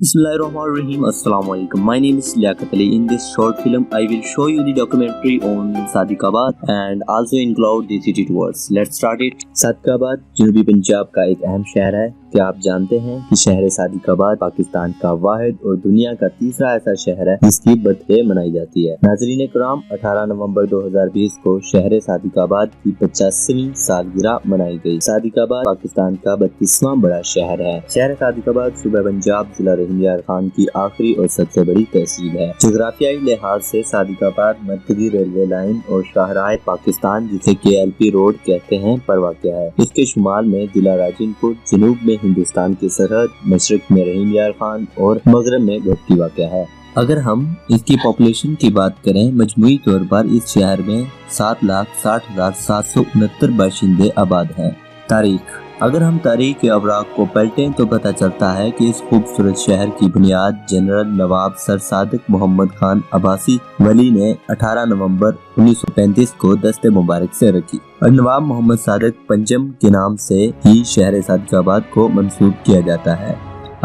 Bismillahirrahmanirrahim. Assalamu alaikum. My name is liaquat. In this short film, I will show you the documentary on Sadiqabad and also include the city tours. Let's start it. Sadiqabad जनूबी पंजाब का एक अहम शहर है। क्या आप जानते हैं कि शहर सादिकाबाद पाकिस्तान का वाहिद और दुनिया का तीसरा ऐसा शहर है जिसकी बर्थडे मनाई जाती है। नाज़रीन कराम, 18 नवंबर 2020 को शहर सादिकाबाद की 50वीं सालगिरह मनाई गई। सादिकाबाद पाकिस्तान का 32वां बड़ा शहर है। शहर सादिकाबाद सूबा पंजाब जिला रहीम यार खान की आखिरी और सबसे बड़ी तहसील है। जोग्राफियाई लिहाज से सादिकाबाद मरकजी रेलवे लाइन और शाहराह पाकिस्तान जिसे KLP रोड कहते हैं पर वाक़या है। इसके शुमाल में जिला राजिनपुर, जनूब में हिंदुस्तान की सरहद, मशरक में रहीम यार खान और मगरब में घटकी वाक़या है। अगर हम इसकी पॉपुलेशन की बात करें, मजमूई तौर पर इस शहर में 7,60,769 बाशिंदे आबाद हैं। तारीख, अगर हम तारीख के अवराक को पलटें तो पता चलता है कि इस खूबसूरत शहर की बुनियाद जनरल नवाब सर सादिक मोहम्मद खान अब्बासी वली ने 18 नवंबर 1935 को दस्ते मुबारक से रखी और नवाब मोहम्मद सादिक पंजम के नाम से ही शहर सादिकाबाद को मंसूब किया जाता है।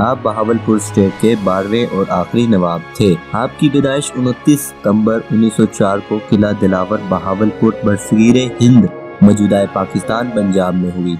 आप बहावलपुर स्टेट के 12वें और आखिरी नवाब थे। आपकी पैदाइश 29 सितंबर 1904 को किला दिलावर बहावलपुर बरसगीरे हिंद मौजूदा पाकिस्तान पंजाब में हुई।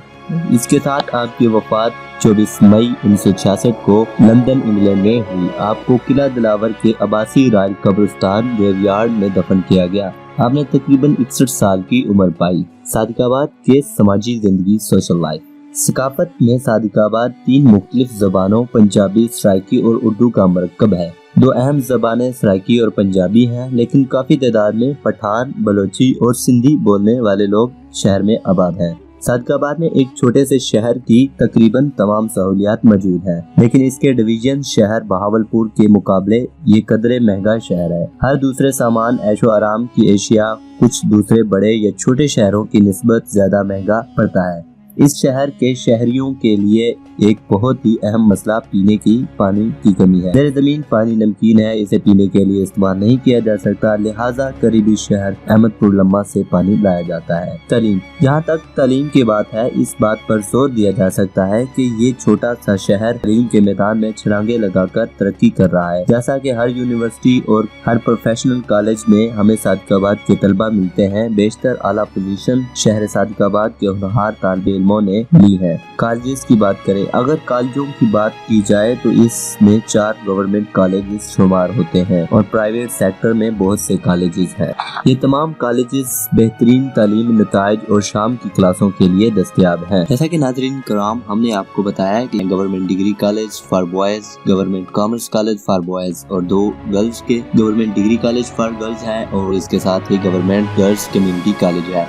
इसके साथ आपकी वफात 24 मई 1966 को लंदन इंग्लैंड में हुई। आपको किला दिलावर के अब्बासी राज कब्रिस्तान ग्रेवयार्ड में दफन किया गया। आपने तकरीबन 61 साल की उम्र पाई। सादिकाबाद के समाजी जिंदगी, सोशल लाइफ। सकाफत में सादिकाबाद 3 मुख्तलिफ ज़बानों पंजाबी, सराइकी और उर्दू का मरकब है। 2 अहम ज़बानें सराइकी और पंजाबी हैं, लेकिन काफ़ी तादाद में पठान, बलोची और सिंधी बोलने वाले लोग शहर में आबाद हैं। सादिकाबाद में एक छोटे से शहर की तकरीबन तमाम सहूलियात मौजूद हैं, लेकिन इसके डिवीजन शहर बहावलपुर के मुकाबले ये कदरे महंगा शहर है। हर दूसरे सामान ऐशो आराम की एशिया कुछ दूसरे बड़े या छोटे शहरों की निस्बत ज्यादा महंगा पड़ता है। इस शहर के शहरियों के लिए एक बहुत ही अहम मसला पीने की पानी की कमी है। ज़ेर ज़मीन पानी नमकीन है, इसे पीने के लिए इस्तेमाल नहीं किया जा सकता, लिहाजा करीबी शहर अहमदपुर लम्मा से पानी लाया जाता है। तालीम, जहाँ तक तालीम की बात है, इस बात पर जोर दिया जा सकता है कि ये छोटा सा शहर तालीम के मैदान में छलांगे लगाकर तरक्की कर रहा है। जैसा कि हर यूनिवर्सिटी और हर प्रोफेशनल कॉलेज में हमें सादिकाबाद के तलबा मिलते हैं, बेशतर आला पोजीशन शहर सादिकाबाद के होनहार तालिब इल्मों ने ली है। कॉलेजेस की बात करें, अगर कॉलेजों की बात की जाए तो इसमें 4 गवर्नमेंट कॉलेजेस शुमार होते हैं और प्राइवेट सेक्टर में बहुत से कॉलेजेस हैं। ये तमाम कॉलेजेस बेहतरीन तालीमी नताइज और शाम की क्लासों के लिए दस्तयाब हैं। जैसा कि नाज़रीन कराम, हमने आपको बताया कि government degree college for boys, government commerce college for boys और 2 गर्ल्स के government degree college for girls है और इसके साथ ही गवर्नमेंट गर्ल्स कम्युनिटी कॉलेज है।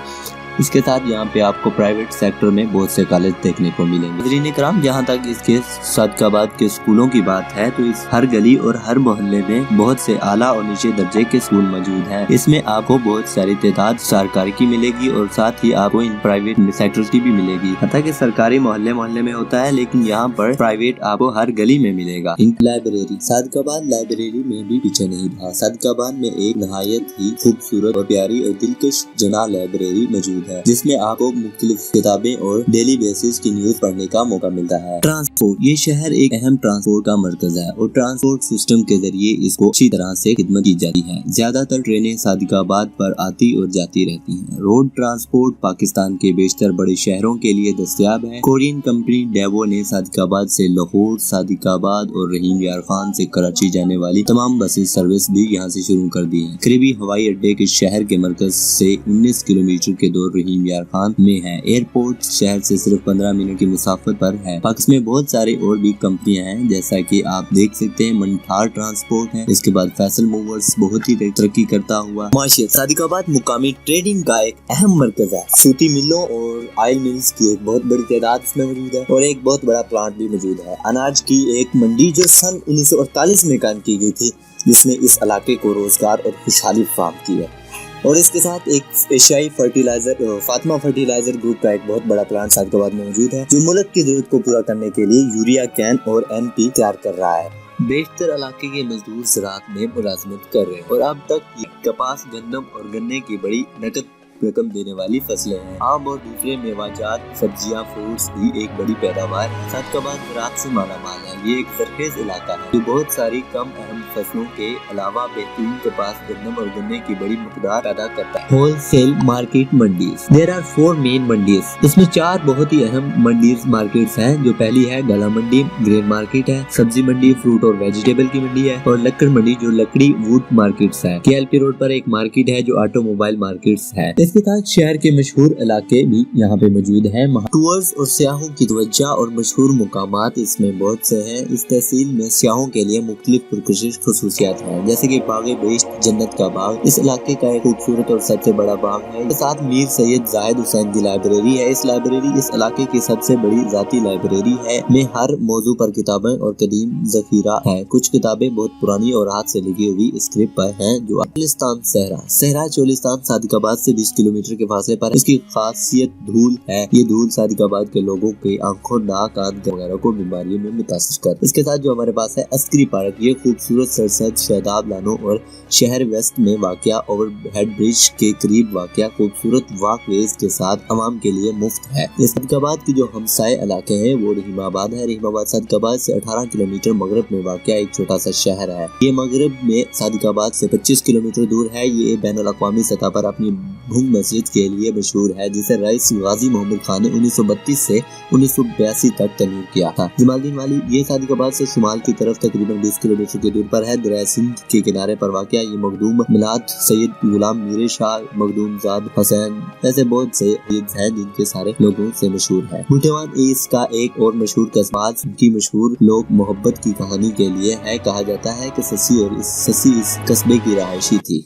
इसके साथ यहाँ पे आपको प्राइवेट सेक्टर में बहुत से कॉलेज देखने को मिलेंगे। नाज़रीन कराम, जहाँ तक इसके सादिकाबाद के स्कूलों की बात है तो इस हर गली और हर मोहल्ले में बहुत से आला और नीचे दर्जे के स्कूल मौजूद हैं। इसमें आपको बहुत सारी तादाद सरकारी की मिलेगी और साथ ही आपको इन प्राइवेट सेक्टर की भी मिलेगी। हालांकि कि सरकारी मोहल्ले मोहल्ले में होता है, लेकिन यहाँ पर प्राइवेट आपको हर गली में मिलेगा। लाइब्रेरी, सादिकाबाद लाइब्रेरी में भी पीछे नहीं रहा। सादिकाबाद में एक नहायत ही खूबसूरत और प्यारी और दिलकश जना लाइब्रेरी मौजूद है, जिसमें आपको मुख्तलिफ किताबें और डेली बेसिस की न्यूज पढ़ने का मौका मिलता है। ट्रांसपोर्ट, ये शहर एक अहम ट्रांसपोर्ट का मरकज है और ट्रांसपोर्ट सिस्टम के जरिए इसको अच्छी तरह से खिदमत की जाती है। ज्यादातर ट्रेनें सादिकाबाद पर आती और जाती रहती हैं। रोड ट्रांसपोर्ट पाकिस्तान के बेशतर बड़े शहरों के लिए दस्तयाब है। कोरियन कंपनी डेवो ने सादिकाबाद से लाहौर, सादिकाबाद और रहीम यार खान से कराची जाने वाली तमाम बसेस सर्विस भी यहाँ से शुरू कर दी है। करीबी हवाई अड्डे के शहर के मरकज से 19 किलोमीटर के दूर रहीम यार खान में है। एयरपोर्ट शहर से सिर्फ 15 मिनट की मुसाफत पर है। पाकिस्तान में बहुत सारे और भी कंपनियां हैं, जैसा कि आप देख सकते हैं। मंठार ट्रांसपोर्ट है, इसके बाद फैसल मूवर्स बहुत ही तरक्की करता हुआ। माशियत, सादिकाबाद मुकामी ट्रेडिंग का एक अहम मरकज है। सूती मिलों और ऑयल मिल्स की एक बहुत बड़ी तादाद इसमें मौजूद है और एक बहुत बड़ा प्लांट भी मौजूद है। अनाज की एक मंडी जो सन 1948 में कायम की गई थी, जिसने इस इलाके को रोजगार और खुशहाली फराहम की है। और इसके साथ एक एशियाई फर्टिलाइजर फातिमा फर्टिलाइजर ग्रुप का एक बहुत बड़ा प्लांट सादिकाबाद में मौजूद है, जो मुल्क की जरूरत को पूरा करने के लिए यूरिया कैन और NP तैयार कर रहा है। बेशतर इलाके के मजदूर ज़राअत में मुलाजमत कर रहे हैं और अब तक कपास, गंदम और गन्ने की बड़ी नकद رقم دینے والی فصلیں ہیں۔ آم اور دوسرے میوہ سبزیاں فروٹس بھی ایک بڑی پیداوار ہے۔ صادقاباد زراعت سے مالا مال ہے۔ یہ ایک زرخیز علاقہ ہے جو بہت ساری کم اہم فصلوں کے علاوہ بہترین کپاس، گندم اور گنے کی بڑی مقدار پیدا کرتا ہے۔ Wholesale market mandis. There are 4 main mandis. اس میں 4 بہت ہی اہم منڈیز مارکیٹس ہیں، جو پہلی ہے گلا منڈی، گرین مارکیٹ ہے، سبزی منڈی، فروٹ اور ویجیٹیبل کی منڈی ہے، اور لکڑ منڈی جو لکڑی ووڈ مارکیٹس ہے۔ KLP روڈ پر ایک مارکیٹ ہے جو آٹو موبائل مارکیٹس ہے۔ اس کے ساتھ شہر کے مشہور علاقے بھی یہاں پہ موجود ہیں۔ ٹورز اور سیاحوں کی توجہ اور مشہور مقامات اس میں بہت سے ہیں۔ اس تحصیل میں سیاحوں کے لیے مختلف پرکشش خصوصیات ہیں، جیسے کہ باغ بہشت جنت کا باغ اس علاقے کا ایک خوبصورت اور سب سے بڑا باغ ہے۔ اس کے ساتھ میر سید زاہد حسین کی لائبریری ہے۔ اس لائبریری اس علاقے کی سب سے بڑی ذاتی لائبریری ہے، میں ہر موضوع پر کتابیں اور قدیم ذخیرہ ہے۔ کچھ کتابیں بہت پرانی اور ہاتھ سے لکھی ہوئی اسکرپٹ پر ہیں۔ جو چولستان صحرا چولستان صادقاباد سے 20 کلومیٹر کے فاصلے پر ہے۔ اس کی خاصیت دھول ہے۔ یہ دھول صادقاباد کے لوگوں کے آنکھوں، ناک، آنکھ وغیرہ کو بیماریوں میں متاثر کر۔ اس کے ساتھ جو ہمارے پاس ہے عسکری پارک، یہ خوبصورت سرسبز شاداب لانوں اور شہر ویسٹ میں واقع اوور ہیڈ برج کے قریب واقع خوبصورت واک ویز کے ساتھ عوام کے لیے مفت ہے۔ صادقاباد کی جو ہمسائے علاقے ہیں وہ رحیم آباد ہے۔ رحیم آباد صادقاباد سے 18 کلومیٹر مغرب میں واقع ایک چھوٹا سا شہر ہے۔ یہ مغرب میں صادقاباد سے 25 کلومیٹر دور ہے۔ یہ بین الاقوامی سطح پر اپنی بھنگ مسجد کے لیے مشہور ہے، جسے رئیس غازی محمد خان نے 1932 سے 1982 تک تعمیر کیا تھا۔ جمال الدین والی، یہ صادقاباد سے شمال کی طرف تقریباً 20 کلومیٹر کی دور پر ہے۔ دریائے سندھ کے کنارے پر واقع یہ مخدوم ملات سید غلام میر شاہ مخدوم زاد حسین ایسے بہت سے ہیں جن کے سارے لوگوں سے مشہور ہے۔ بوٹیوان اس کا ایک اور مشہور قصبہ کی مشہور لوک محبت کی کہانی کے لیے ہے۔ کہا جاتا ہے کہ سسی اس قصبے کی رہائشی تھی۔